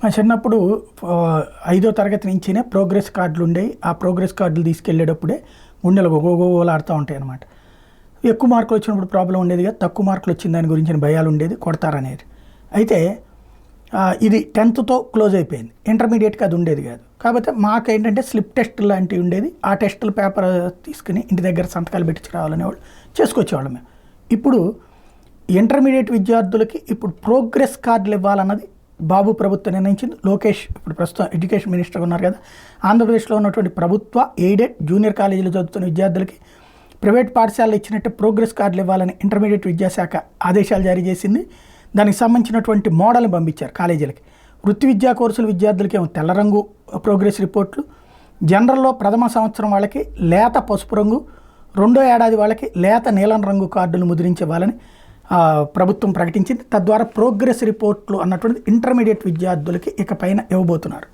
మా చిన్నప్పుడు ఐదో తరగతి నుంచినే ప్రోగ్రెస్ కార్డులు ఉండేవి. ఆ ప్రోగ్రెస్ కార్డులు తీసుకెళ్ళేటప్పుడే గుండెలు గోగోలాడుతూ ఉంటాయి అన్నమాట. ఎక్కువ మార్కులు వచ్చినప్పుడు ప్రాబ్లం ఉండేది కదా, తక్కువ మార్కులు వచ్చిన దాని గురించిన భయాలు ఉండేది, కొడతారనేది. అయితే ఇది 10th క్లోజ్ అయిపోయింది. ఇంటర్మీడియట్కి అది ఉండేది కాదు. కాకపోతే మాకేంటంటే స్లిప్ టెస్ట్ లాంటివి ఉండేది. ఆ టెస్టులు పేపర్ తీసుకుని ఇంటి దగ్గర సంతకాలు పెట్టించి రావాలనేవాళ్ళు, చేసుకొచ్చేవాళ్ళం మేము. ఇప్పుడు ఇంటర్మీడియట్ విద్యార్థులకి ఇప్పుడు ప్రోగ్రెస్ కార్డులు ఇవ్వాలన్నది బాబు ప్రభుత్వం నిర్ణయించింది. లోకేష్ ఇప్పుడు ప్రస్తుతం ఎడ్యుకేషన్ మినిస్టర్గా ఉన్నారు కదా. ఆంధ్రప్రదేశ్లో ఉన్నటువంటి ప్రభుత్వ ఎయిడెడ్ జూనియర్ కాలేజీలో చదువుతున్న విద్యార్థులకి ప్రైవేట్ పాఠశాలలు ఇచ్చినట్టు ప్రోగ్రెస్ కార్డులు ఇవ్వాలని ఇంటర్మీడియట్ విద్యాశాఖ ఆదేశాలు జారీ చేసింది. దానికి సంబంధించినటువంటి మోడల్ని పంపించారు కాలేజీలకి. వృత్తి విద్యా కోర్సుల విద్యార్థులకి ఏమో తెల్ల రంగు ప్రోగ్రెస్ రిపోర్ట్లు, జనరల్లో ప్రథమ సంవత్సరం వాళ్ళకి లేత పసుపు రంగు, రెండో ఏడాది వాళ్ళకి లేత నీలం రంగు కార్డులు ముద్రించేవాళ్ళని ప్రభుత్వం ప్రకటించింది. తద్వారా ప్రోగ్రెస్ రిపోర్ట్లు అన్నటువంటిది ఇంటర్మీడియట్ విద్యార్థులకి ఇకపైన ఇవ్వబోతున్నారు.